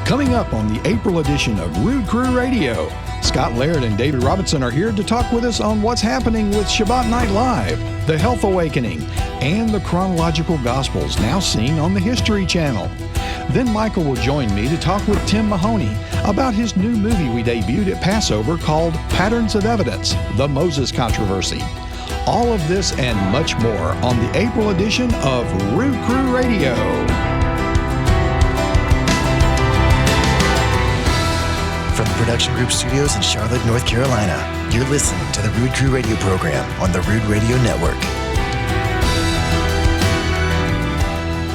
Coming up on the April edition of Rood Crew Radio, Scott Laird and David Robinson are here to talk with us on what's happening with Shabbat Night Live, The Health Awakening, and the Chronological Gospels, now seen on the History Channel. Then Michael will join me to talk with Tim Mahony about his new movie we debuted at Passover called Patterns of Evidence, The Moses Controversy. All of this and much more on the April edition of Rood Crew Radio. From the Production Group Studios in Charlotte, North Carolina, you're listening to the Rood Crew Radio program on the Rood Radio Network.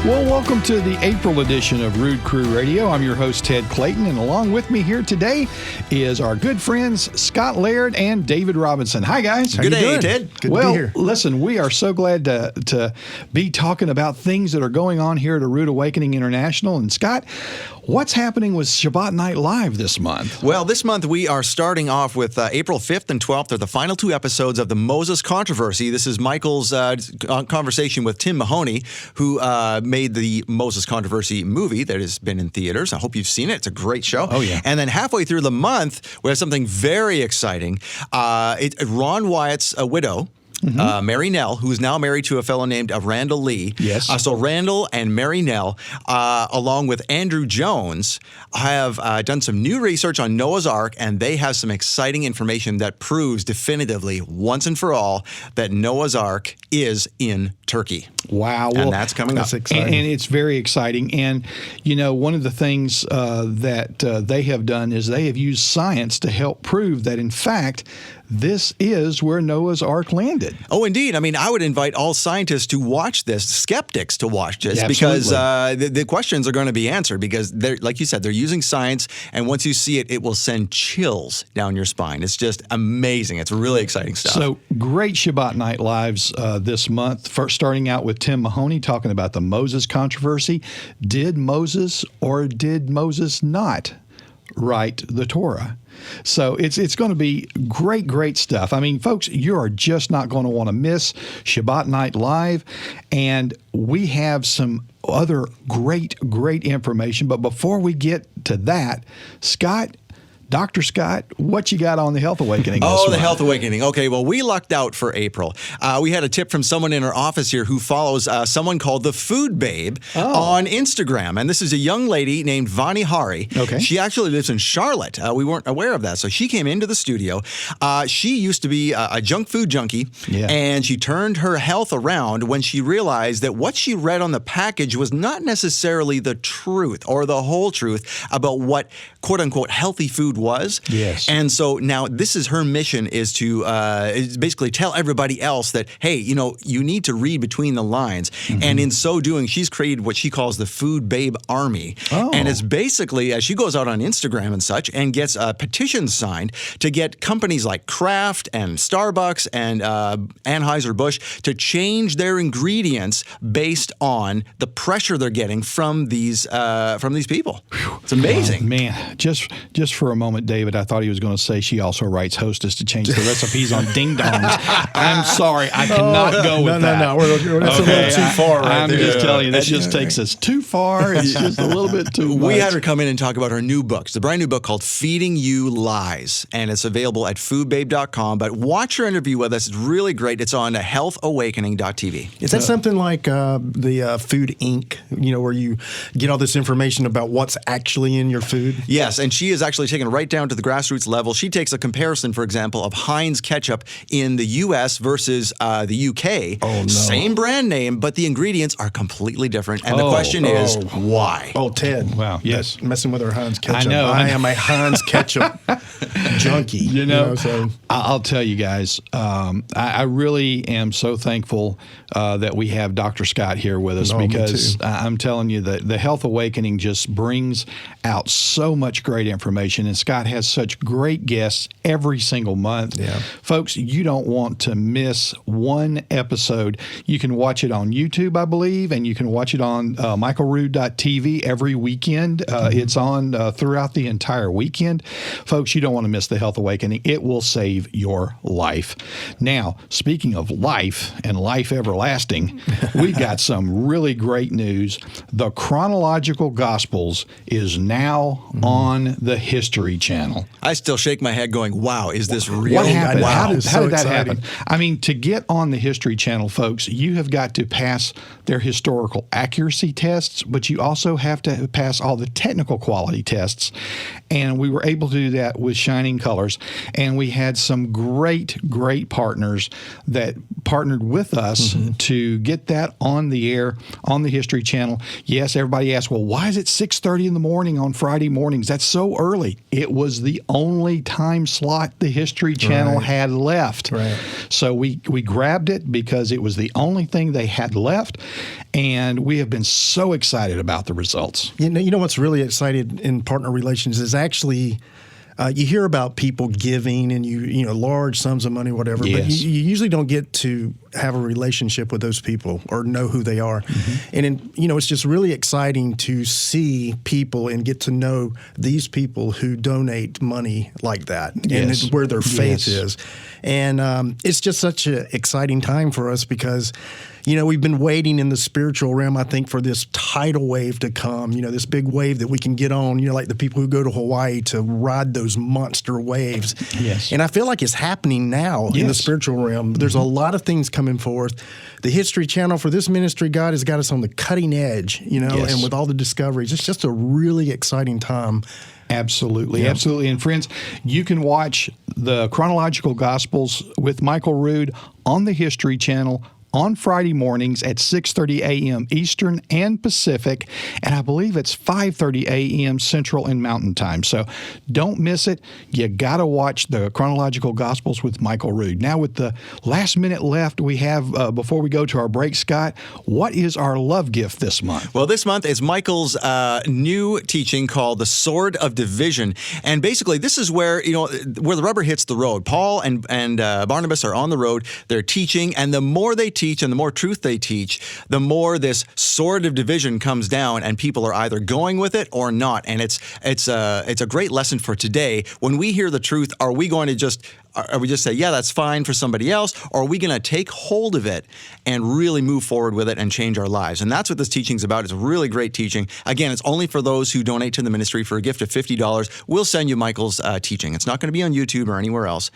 Well, welcome to the April edition of Rood Crew Radio. I'm your host, Ted Clayton, and along with me here today is our good friends, Scott Laird and David Robinson. Hi, guys. Good day, Ted. Good to be here. Listen, we are so glad to be talking about things that are going on here at Rood Awakening International. And Scott, what's happening with Shabbat Night Live this month? Well, this month we are starting off with April 5th and 12th are the final two episodes of the Moses Controversy. This is Michael's conversation with Tim Mahony, who made the Moses Controversy movie that has been in theaters. I hope you've seen it. It's a great show. Oh, yeah. And then halfway through the month, we have something very exciting. Ron Wyatt's widow, Mary Nell, who is now married to a fellow named Randall Lee. Yes. So Randall and Mary Nell, along with Andrew Jones, have done some new research on Noah's Ark, and they have some exciting information that proves definitively, once and for all, that Noah's Ark is in Turkey. Wow. And that's coming up. And it's very exciting. And, you know, one of the things that they have done is they have used science to help prove that, in fact, this is where Noah's Ark landed. Oh, indeed. I mean, I would invite all scientists to watch this, skeptics to watch this, Yeah, because the questions are going to be answered because, like you said, they're using science, and once you see it, it will send chills down your spine. It's just amazing. It's really exciting stuff. So great Shabbat Night Lives this month. First, starting out with Tim Mahony talking about the Moses controversy. Did Moses or did Moses not write the Torah? So it's going to be great stuff. I mean, folks, you are just not going to want to miss Shabbat Night Live. And we have some other great information. But before we get to that, Scott, Dr. Scott, what you got on the Health Awakening this month? The Health Awakening. Okay, well, we lucked out for April. We had a tip from someone in our office here who follows someone called the Food Babe on Instagram. And this is a young lady named Vani Hari. Okay. She actually lives in Charlotte. We weren't aware of that. So she came into the studio. She used to be a junk food junkie, and she turned her health around when she realized that what she read on the package was not necessarily the truth or the whole truth about what, quote-unquote, healthy food was. Yes. And so now this is her mission, is to basically tell everybody else that, hey, you know, you need to read between the lines. And in so doing, she's created what she calls the Food Babe Army. And it's basically, as she goes out on Instagram and such and gets petitions signed to get companies like Kraft and Starbucks and Anheuser-Busch to change their ingredients based on the pressure they're getting from these people. It's amazing. Man, just for a moment, David, I thought he was going to say she also writes Hostess to change the recipes on Ding Dongs. I'm sorry, I cannot go with that. No, that's a little too far right I'm there. just telling you, this just takes us too far. It's just a little bit too much. We had her come in and talk about her new book. It's a brand new book called Feeding You Lies, and it's available at foodbabe.com. But watch her interview with us. It's really great. It's on healthawakening.tv. Is that something like the Food Inc., you know, where you get all this information about what's actually in your food? Yes, and she is actually taken right down to the grassroots level. She takes a comparison, for example, of Heinz ketchup in the U.S. versus the UK. Oh, no. Same brand name, but the ingredients are completely different. And the question is, why? Oh, Ted. Wow, yes. That's messing with our Heinz ketchup. I know. I am a Heinz ketchup junkie. You know, so. I'll tell you guys, I really am so thankful that we have Dr. Scott here with us, because I'm telling you that the Health Awakening just brings out so much great information. And Scott has such great guests every single month. Yeah. Folks, you don't want to miss one episode. You can watch it on YouTube, I believe, and you can watch it on michaelrood.tv every weekend. It's on throughout the entire weekend. Folks, you don't want to miss the Health Awakening. It will save your life. Now, speaking of life and life everlasting, we've got some really great news. The Chronological Gospels is now on the History Channel. I still shake my head going, wow, is this real? What happened? Wow. How did So that exciting. happen? I mean, to get on the History Channel, folks, you have got to pass their historical accuracy tests, but you also have to pass all the technical quality tests. And we were able to do that with Shining Colors. And we had some great partners that partnered with us to get that on the air on the History Channel. Yes, everybody asked, well, why is it 6:30 in the morning on Friday mornings? That's so early. It was the only time slot the History Channel had left. Right. So we grabbed it because it was the only thing they had left, and we have been so excited about the results. You know what's really exciting in partner relations is actually you hear about people giving and you know large sums of money, whatever, but Yes. you usually don't get to have a relationship with those people or know who they are. And it's just really exciting to see people and get to know these people who donate money like that Yes. and where their faith Yes. is. And it's just such an exciting time for us because we've been waiting in the spiritual realm, I think, for this tidal wave to come, this big wave that we can get on, like the people who go to Hawaii to ride those monster waves. Yes. And I feel like it's happening now in the Yes. spiritual realm. There's a lot of things coming forth. The History Channel for this ministry, God has got us on the cutting edge, Yes. and with all the discoveries, it's just a really exciting time. Absolutely, absolutely. And friends, you can watch the Chronological Gospels with Michael Rood on the History Channel on Friday mornings at 6:30 a.m. Eastern and Pacific, and I believe it's 5:30 a.m. Central and Mountain Time. So don't miss it. You got to watch the Chronological Gospels with Michael Rood. Now, with the last minute left we have before we go to our break, Scott, what is our love gift this month? Well, this month is Michael's new teaching called The Sword of Division. And basically, this is where, where the rubber hits the road. Paul and Barnabas are on the road. They're teaching, and the more they teach and the more truth they teach, the more this sword of division comes down, and people are either going with it or not. And it's a great lesson for today. When we hear the truth, are we going to just say, yeah, that's fine for somebody else, or are we going to take hold of it and really move forward with it and change our lives? And that's what this teaching's about. It's a really great teaching. Again, it's only for those who donate to the ministry. For a gift of $50, we'll send you Michael's teaching. It's not going to be on YouTube or anywhere else.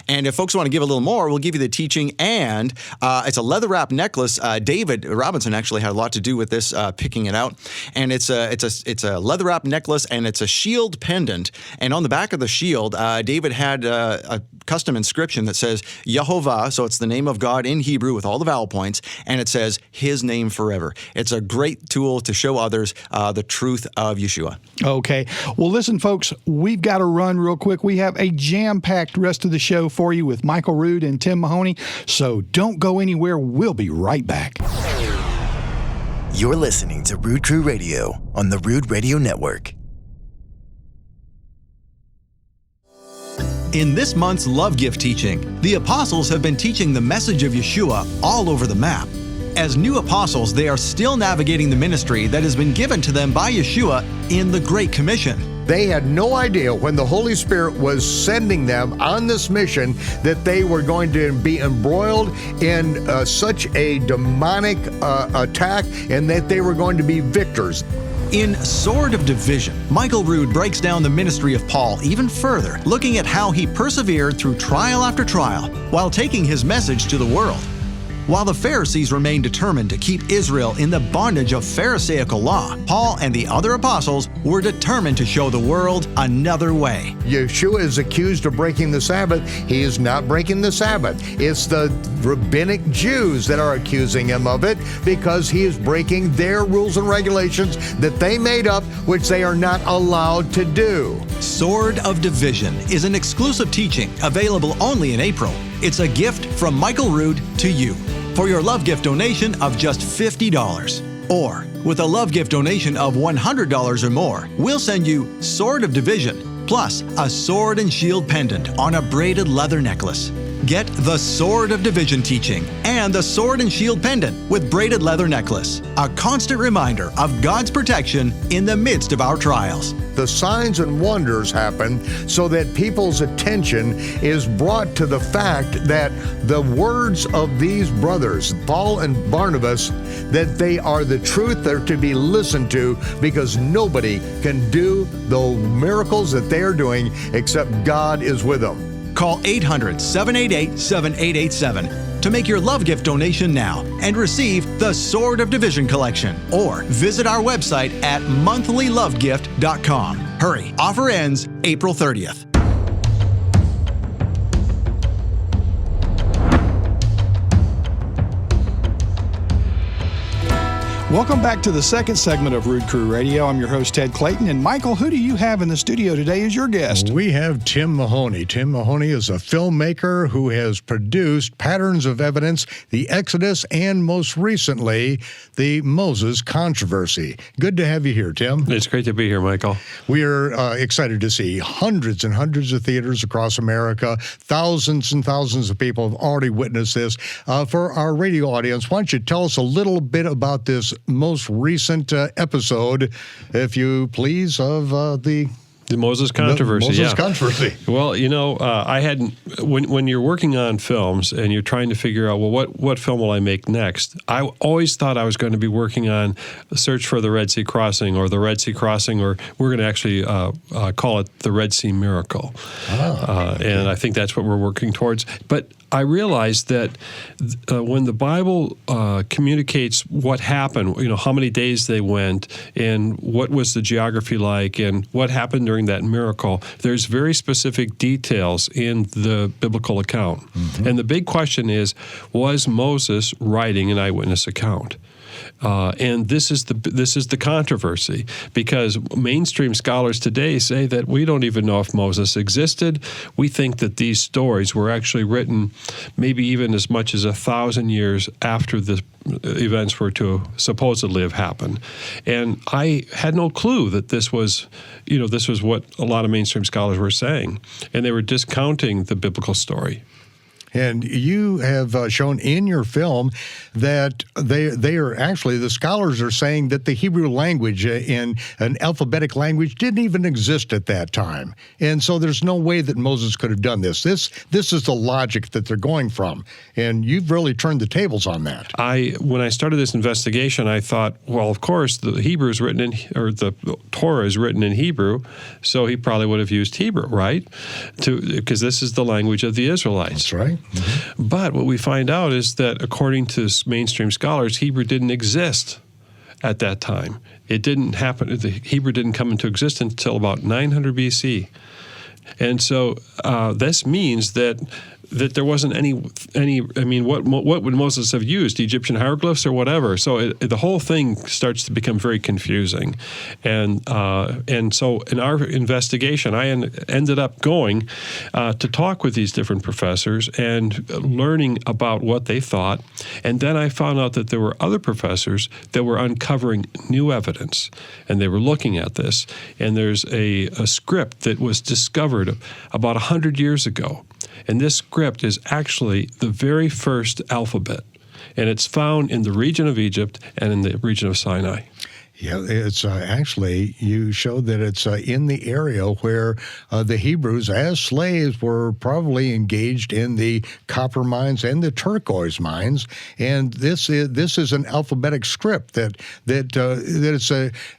And if folks want to give a little more, we'll give you the teaching, and it's a leather wrap necklace. David Robinson actually had a lot to do with this, picking it out. And it's a leather wrap necklace, and it's a shield pendant. And on the back of the shield, David had a custom inscription that says Yehovah, so it's the name of God in Hebrew with all the vowel points, and it says His name forever. It's a great tool to show others the truth of Yeshua. Okay. Well, listen, folks, we've got to run real quick. We have a jam-packed rest of the show for you with Michael Rood and Tim Mahony, so don't go anywhere. We'll be right back. You're listening to Rood Crew Radio on the Rood Radio Network. In this month's Love Gift teaching, the apostles have been teaching the message of Yeshua all over the map. As new apostles, they are still navigating the ministry that has been given to them by Yeshua in the Great Commission. They had no idea when the Holy Spirit was sending them on this mission that they were going to be embroiled in such a demonic attack, and that they were going to be victors. In Sword of Division, Michael Rood breaks down the ministry of Paul even further, looking at how he persevered through trial after trial while taking his message to the world. While the Pharisees remained determined to keep Israel in the bondage of Pharisaical law, Paul and the other apostles were determined to show the world another way. Yeshua is accused of breaking the Sabbath. He is not breaking the Sabbath. It's the rabbinic Jews that are accusing him of it because he is breaking their rules and regulations that they made up, which they are not allowed to do. Sword of Division is an exclusive teaching available only in April. It's a gift from Michael Rood to you for your love gift donation of just $50. Or with a love gift donation of $100 or more, we'll send you Sword of Division plus a sword and shield pendant on a braided leather necklace. Get the Sword of Division teaching and the Sword and Shield pendant with braided leather necklace, a constant reminder of God's protection in the midst of our trials. The signs and wonders happen so that people's attention is brought to the fact that the words of these brothers, Paul and Barnabas, that they are the truth, they're to be listened to, because nobody can do the miracles that they are doing except God is with them. Call 800-788-7887 to make your love gift donation now and receive the Sword of Division collection, or visit our website at monthlylovegift.com. Hurry, offer ends April 30th. Welcome back to the second segment of Rood Crew Radio. I'm your host, Ted Clayton. And Michael, who do you have in the studio today as your guest? We have Tim Mahony. Tim Mahony is a filmmaker who has produced Patterns of Evidence, The Exodus, and most recently, the Moses Controversy. Good to have you here, Tim. It's great to be here, Michael. We are excited to see hundreds and hundreds of theaters across America. Thousands and thousands of people have already witnessed this. For our radio audience, why don't you tell us a little bit about this most recent episode, if you please, of the Moses Controversy. Moses Controversy. Well, you know, I hadn't, when you're working on films and you're trying to figure out, well, what film will I make next? I always thought I was going to be working on Search for the Red Sea Crossing, or the Red Sea Crossing, or we're going to actually call it the Red Sea Miracle. Okay. And I think that's what we're working towards. But I realized that when the Bible communicates what happened, you know, how many days they went and what was the geography like and what happened during that miracle, there's very specific details in the biblical account. Mm-hmm. And the big question is, was Moses writing an eyewitness account? And this is the controversy, because mainstream scholars today say that we don't even know if Moses existed. We think that these stories were actually written maybe even as much as 1,000 years after the events were to supposedly have happened. And I had no clue that this was what a lot of mainstream scholars were saying, and they were discounting the biblical story. And you have shown in your film that they are actually, the scholars are saying that the Hebrew language in an alphabetic language didn't even exist at that time. And so there's no way that Moses could have done this. This is the logic that they're going from. And you've really turned the tables on that. When I started this investigation, I thought, well, of course, the Torah is written in Hebrew, so he probably would have used Hebrew, right? Because this is the language of the Israelites. That's right. Mm-hmm. But what we find out is that, according to mainstream scholars, Hebrew didn't exist at that time. It didn't happen. The Hebrew didn't come into existence until about 900 BC. And so this means that there wasn't any. I mean, what would Moses have used? Egyptian hieroglyphs or whatever? So the whole thing starts to become very confusing, and so in our investigation, I ended up going to talk with these different professors and learning about what they thought, and then I found out that there were other professors that were uncovering new evidence, and they were looking at this. And there's a script that was discovered about 100 years ago. And this script is actually the very first alphabet, and it's found in the region of Egypt and in the region of Sinai. Yeah, it's actually, you showed that it's in the area where the Hebrews, as slaves, were probably engaged in the copper mines and the turquoise mines. And this is an alphabetic script that it's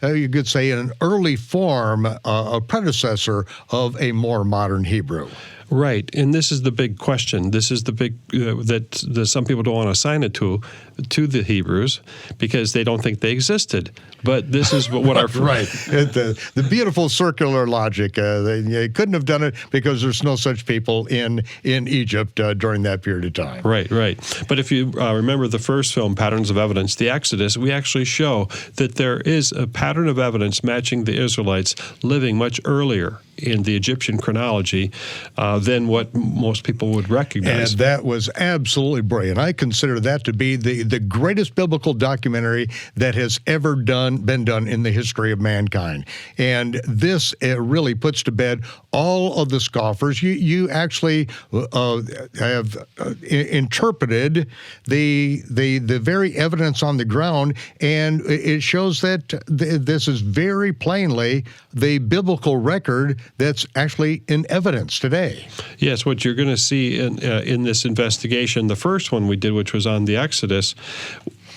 you could say an early form, a predecessor of a more modern Hebrew. Right, and this is the big question. This is the big that some people don't want to assign it to the Hebrews because they don't think they existed. But this is what our right. The beautiful circular logic. They couldn't have done it because there's no such people in Egypt during that period of time. Right. But if you remember the first film, Patterns of Evidence, the Exodus, we actually show that there is a pattern of evidence matching the Israelites living much earlier in the Egyptian chronology than what most people would recognize. And that was absolutely brilliant. I consider that to be the greatest biblical documentary that has ever been done in the history of mankind. And this really puts to bed all of the scoffers. You actually have interpreted the very evidence on the ground, and it shows that this is very plainly the biblical record that's actually in evidence today. Yes, what you're going to see in this investigation, the first one we did, which was on the Exodus,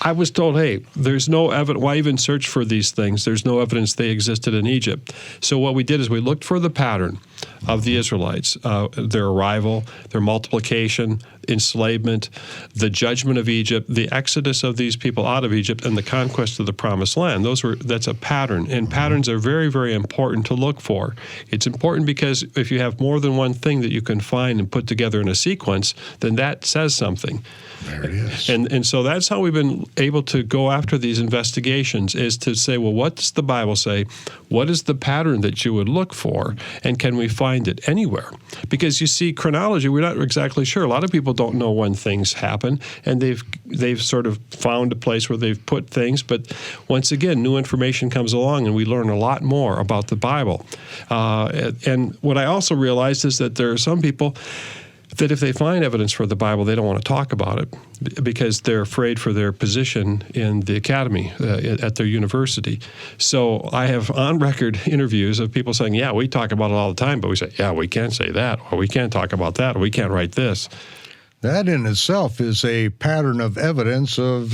I was told, hey, there's no evidence. Why even search for these things? There's no evidence they existed in Egypt. So what we did is we looked for the pattern of the Israelites, their arrival, their multiplication, enslavement, the judgment of Egypt, the exodus of these people out of Egypt, and the conquest of the Promised Land. That's a pattern, and patterns are very, very important to look for. It's important because if you have more than one thing that you can find and put together in a sequence, then that says something. There it is. And so that's how we've been able to go after these investigations, is to say, well, what does the Bible say? What is the pattern that you would look for? And can we find it anywhere? Because you see, chronology, we're not exactly sure. A lot of people don't know when things happen, and they've sort of found a place where they've put things. But once again, new information comes along, and we learn a lot more about the Bible. And what I also realized is that there are some people that if they find evidence for the Bible, they don't want to talk about it because they're afraid for their position in the academy at their university. So I have on-record interviews of people saying, yeah, we talk about it all the time, but we say, yeah, we can't say that, or we can't talk about that, or we can't write this. That in itself is a pattern of evidence of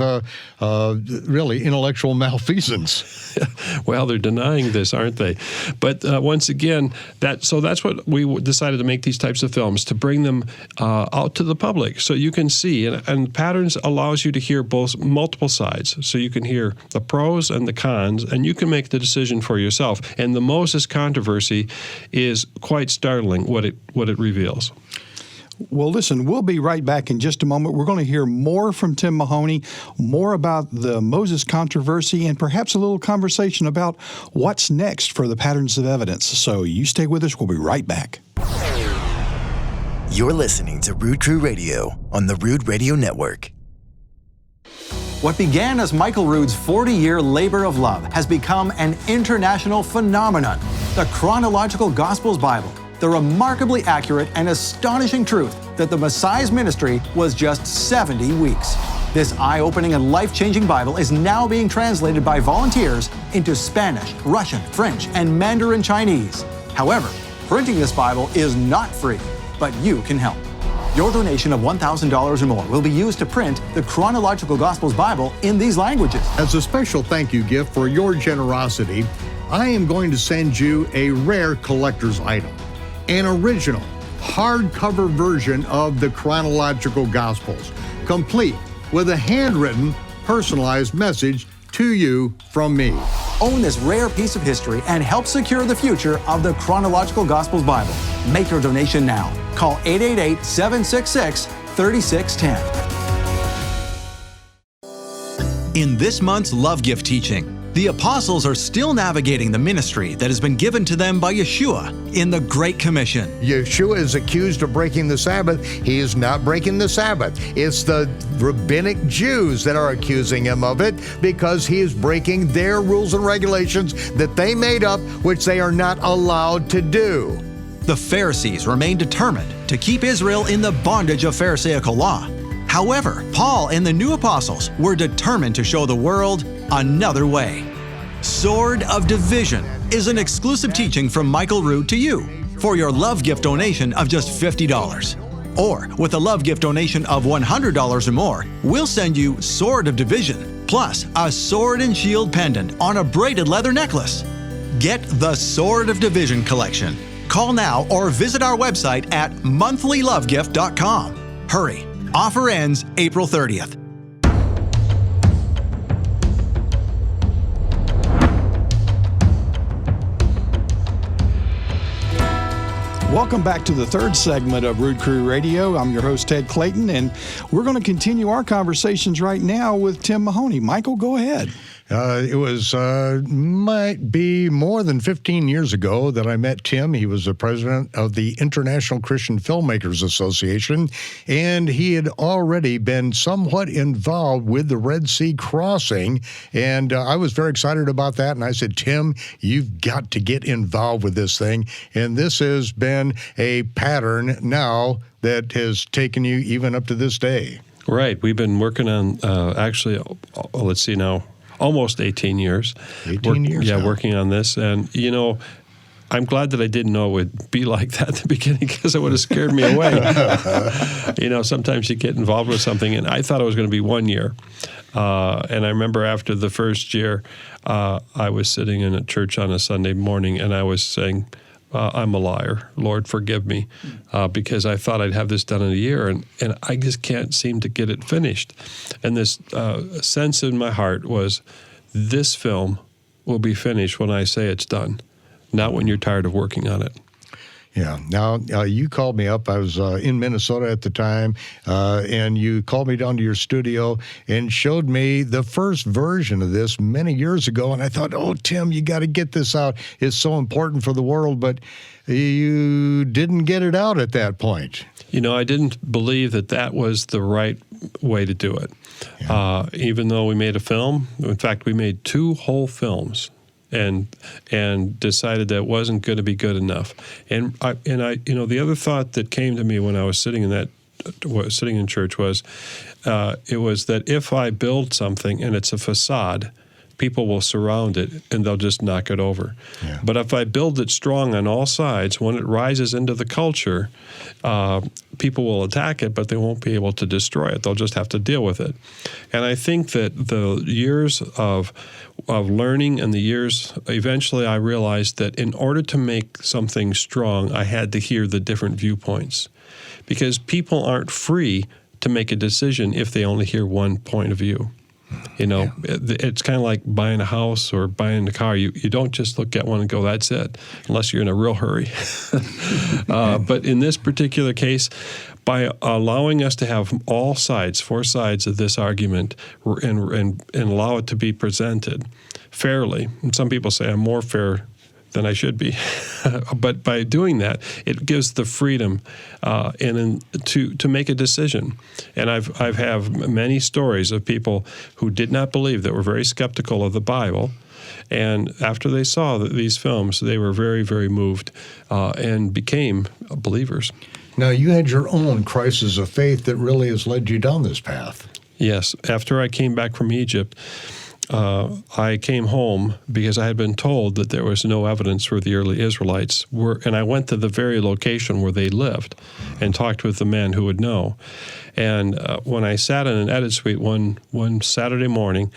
really intellectual malfeasance. Well, they're denying this, aren't they? But once again, that's what we decided to make these types of films, to bring them out to the public so you can see. And patterns allows you to hear multiple sides. So you can hear the pros and the cons, and you can make the decision for yourself. And the Moses controversy is quite startling, what it reveals. Well, listen, we'll be right back in just a moment. We're going to hear more from Tim Mahony, more about the Moses controversy, and perhaps a little conversation about what's next for the patterns of evidence. So you stay with us. We'll be right back. You're listening to Rood Crew Radio on the Rood Radio Network. What began as Michael Rood's 40-year labor of love has become an international phenomenon. The Chronological Gospels Bible, the remarkably accurate and astonishing truth that the Messiah's ministry was just 70 weeks. This eye-opening and life-changing Bible is now being translated by volunteers into Spanish, Russian, French, and Mandarin Chinese. However, printing this Bible is not free, but you can help. Your donation of $1,000 or more will be used to print the Chronological Gospels Bible in these languages. As a special thank you gift for your generosity, I am going to send you a rare collector's item. An original, hardcover version of the Chronological Gospels, complete with a handwritten, personalized message to you from me. Own this rare piece of history and help secure the future of the Chronological Gospels Bible. Make your donation now. Call 888-766-3610. In this month's Love Gift teaching, the apostles are still navigating the ministry that has been given to them by Yeshua in the Great Commission. Yeshua is accused of breaking the Sabbath. He is not breaking the Sabbath. It's the rabbinic Jews that are accusing him of it because he is breaking their rules and regulations that they made up, which they are not allowed to do. The Pharisees remain determined to keep Israel in the bondage of Pharisaical law. However, Paul and the new apostles were determined to show the world another way. Sword of Division is an exclusive teaching from Michael Rood to you for your love gift donation of just $50. Or with a love gift donation of $100 or more, we'll send you Sword of Division plus a sword and shield pendant on a braided leather necklace. Get the Sword of Division collection. Call now or visit our website at monthlylovegift.com. Hurry. Offer ends April 30th. Welcome back to the third segment of Rood Crew Radio. I'm your host, Ted Clayton, and we're going to continue our conversations right now with Tim Mahony. Michael, go ahead. It was might be more than 15 years ago that I met Tim. He was the president of the International Christian Filmmakers Association, and he had already been somewhat involved with the Red Sea crossing, and I was very excited about that, and I said, Tim, you've got to get involved with this thing, and this has been a pattern now that has taken you even up to this day. Right. We've been working on, actually, let's see now, almost 18 years. 18 years Yeah, now. working on this. And, I'm glad that I didn't know it would be like that at the beginning, because it would have scared me away. Sometimes you get involved with something, and I thought it was going to be 1 year. And I remember after the first year, I was sitting in a church on a Sunday morning, and I was saying, I'm a liar. Lord, forgive me, because I thought I'd have this done in a year, and I just can't seem to get it finished. And this sense in my heart was, this film will be finished when I say it's done, not when you're tired of working on it. Yeah. Now, you called me up. I was in Minnesota at the time, and you called me down to your studio and showed me the first version of this many years ago. And I thought, oh, Tim, you got to get this out. It's so important for the world. But you didn't get it out at that point. I didn't believe that was the right way to do it. Yeah. Even though we made a film, in fact, we made 2 whole films. And decided that it wasn't going to be good enough. And I, the other thought that came to me when I was sitting in church was, it was that if I build something and it's a facade, people will surround it and they'll just knock it over. Yeah. But if I build it strong on all sides, when it rises into the culture, people will attack it, but they won't be able to destroy it. They'll just have to deal with it. And I think that the years of learning and the years, eventually I realized that in order to make something strong, I had to hear the different viewpoints. Because people aren't free to make a decision if they only hear one point of view. It's kind of like buying a house or buying a car. You don't just look at one and go, that's it, unless you're in a real hurry. But in this particular case, by allowing us to have all sides, 4 sides of this argument, and allow it to be presented fairly, and some people say I'm more fair than I should be. But by doing that, it gives the freedom to make a decision. And I've have many stories of people who did not believe, that were very skeptical of the Bible. And after they saw these films, they were very, very moved and became believers. Now, you had your own crisis of faith that really has led you down this path. Yes. After I came back from Egypt, I came home because I had been told that there was no evidence where the early Israelites were, and I went to the very location where they lived and talked with the men who would know. And when I sat in an edit suite one Saturday morning,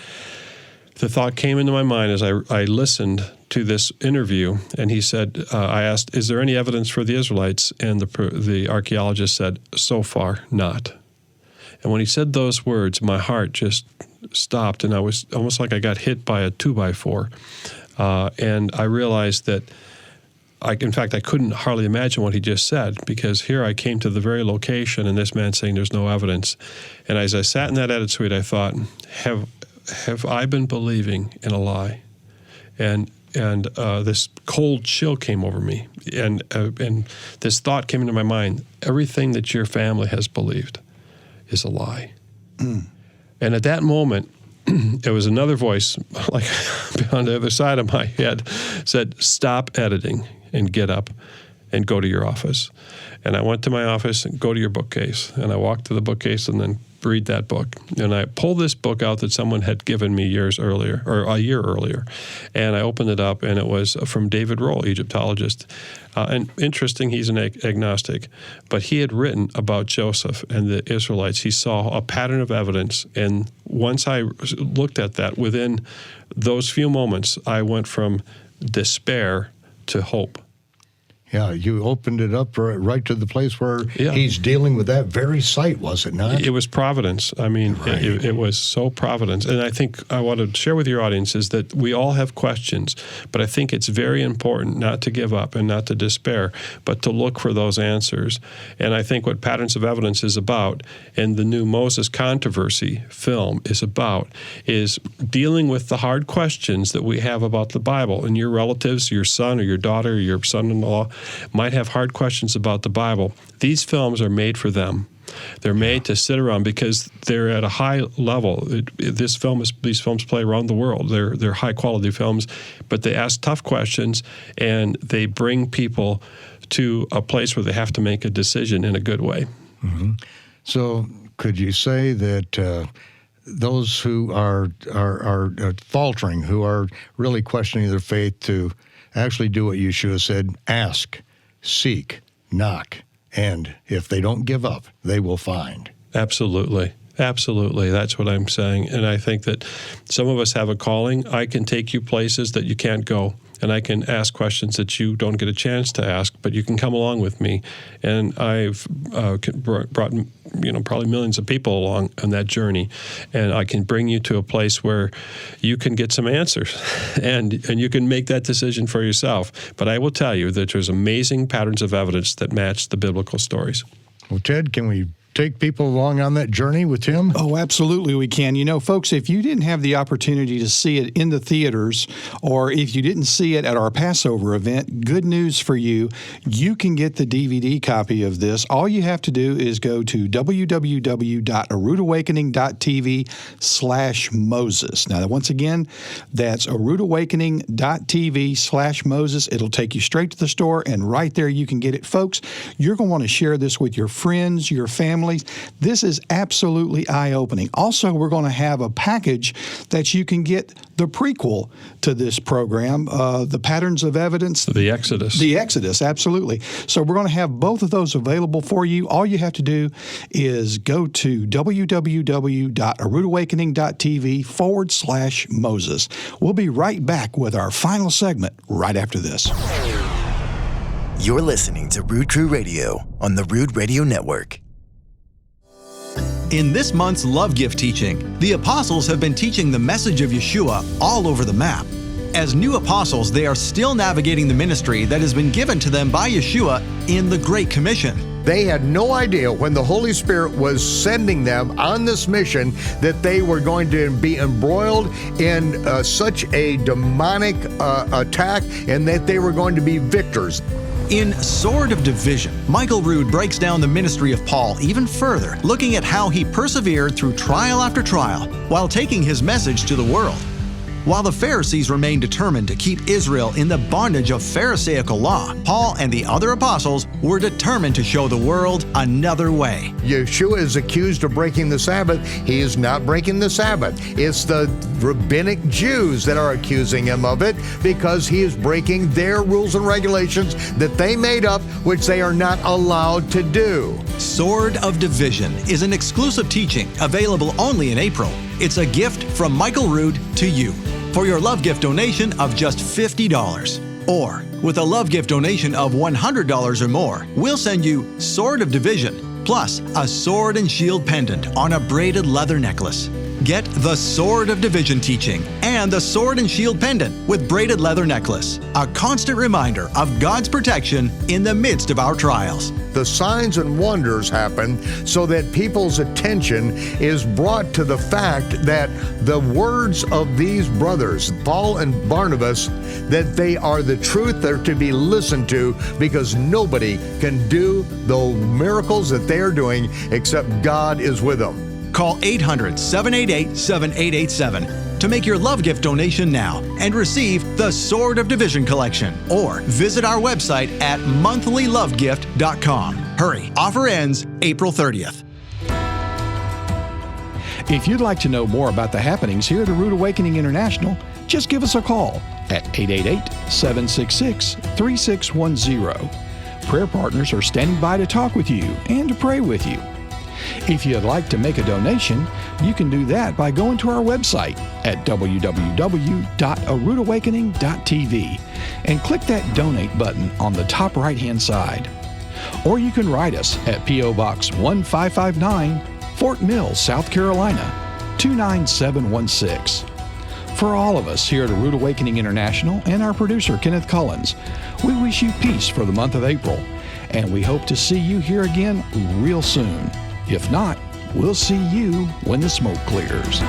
the thought came into my mind as I listened to this interview, and he said, I asked, is there any evidence for the Israelites? And the archaeologist said, so far, not. And when he said those words, my heart just stopped, and I was almost like I got hit by a 2x4. And I realized that, in fact, I couldn't hardly imagine what he just said, because here I came to the very location, and this man saying there's no evidence. And as I sat in that edit suite, I thought, have I been believing in a lie? And this cold chill came over me, and this thought came into my mind: everything that your family has believed is a lie. Mm. And at that moment, there was another voice, like on the other side of my head, said, stop editing and get up and go to your office. And I went to my office and go to your bookcase. And I walked to the bookcase and then read that book. And I pulled this book out that someone had given me years earlier, or a year earlier. And I opened it up, and it was from David Rohl, Egyptologist. And interesting, he's an agnostic, but he had written about Joseph and the Israelites. He saw a pattern of evidence. And once I looked at that, within those few moments, I went from despair to hope. Yeah, you opened it up right to the place where he's dealing with that very site, was it not? It was providence. I mean, it was so providence. And I think I want to share with your audience is that we all have questions, but I think it's very important not to give up and not to despair, but to look for those answers. And I think what Patterns of Evidence is about, and the new Moses controversy film is about, is dealing with the hard questions that we have about the Bible. And your relatives, your son or your daughter, or your son-in-law, might have hard questions about the Bible. These films are made for them. They're made to sit around because they're at a high level. These films play around the world. They're high quality films, but they ask tough questions and they bring people to a place where they have to make a decision in a good way. Mm-hmm. So, could you say that those who are faltering, who are really questioning their faith, to actually do what Yeshua said: ask, seek, knock, and if they don't give up, they will find. Absolutely. Absolutely. That's what I'm saying. And I think that some of us have a calling. I can take you places that you can't go, and I can ask questions that you don't get a chance to ask, but you can come along with me. And I've brought probably millions of people along on that journey, and I can bring you to a place where you can get some answers, and you can make that decision for yourself. But I will tell you that there's amazing patterns of evidence that match the biblical stories. Well, Ted, can we take people along on that journey with Tim? Oh, absolutely we can. You know, folks, if you didn't have the opportunity to see it in the theaters, or if you didn't see it at our Passover event, good news for you. You can get the DVD copy of this. All you have to do is go to aroodawakening.tv/Moses. Now, once again, that's aroodawakening.tv/Moses. It'll take you straight to the store, and right there you can get it. Folks, you're going to want to share this with your friends, your family. This is absolutely eye-opening. Also, we're going to have a package that you can get the prequel to this program, the Patterns of Evidence. The Exodus. The Exodus, absolutely. So we're going to have both of those available for you. All you have to do is go to www.aroodawakening.tv/Moses. We'll be right back with our final segment right after this. You're listening to Rood Crew Radio on the Rood Radio Network. In this month's Love Gift teaching, the apostles have been teaching the message of Yeshua all over the map. As new apostles, they are still navigating the ministry that has been given to them by Yeshua in the Great Commission. They had no idea when the Holy Spirit was sending them on this mission that they were going to be embroiled in such a demonic attack, and that they were going to be victors. In Sword of Division, Michael Rood breaks down the ministry of Paul even further, looking at how he persevered through trial after trial while taking his message to the world. While the Pharisees remained determined to keep Israel in the bondage of Pharisaical law, Paul and the other apostles were determined to show the world another way. Yeshua is accused of breaking the Sabbath. He is not breaking the Sabbath. It's the rabbinic Jews that are accusing him of it, because he is breaking their rules and regulations that they made up, which they are not allowed to do. Sword of Division is an exclusive teaching available only in April. It's a gift from Michael Rood to you for your love gift donation of just $50. Or with a love gift donation of $100 or more, we'll send you Sword of Division plus a sword and shield pendant on a braided leather necklace. Get the Sword of Division teaching and the sword and shield pendant with braided leather necklace, a constant reminder of God's protection in the midst of our trials. The signs and wonders happen so that people's attention is brought to the fact that the words of these brothers, Paul and Barnabas, that they are the truth, they're to be listened to, because nobody can do the miracles that they are doing except God is with them. Call 800-788-7887 to make your love gift donation now and receive the Sword of Division collection, or visit our website at monthlylovegift.com. Hurry, offer ends April 30th. If you'd like to know more about the happenings here at A Rood Awakening International, just give us a call at 888-766-3610. Prayer partners are standing by to talk with you and to pray with you. If you'd like to make a donation, you can do that by going to our website at www.aroodawakening.tv and click that donate button on the top right-hand side. Or you can write us at P.O. Box 1559, Fort Mill, South Carolina, 29716. For all of us here at A Rood Awakening International and our producer, Kenneth Collins, we wish you peace for the month of April, and we hope to see you here again real soon. If not, we'll see you when the smoke clears.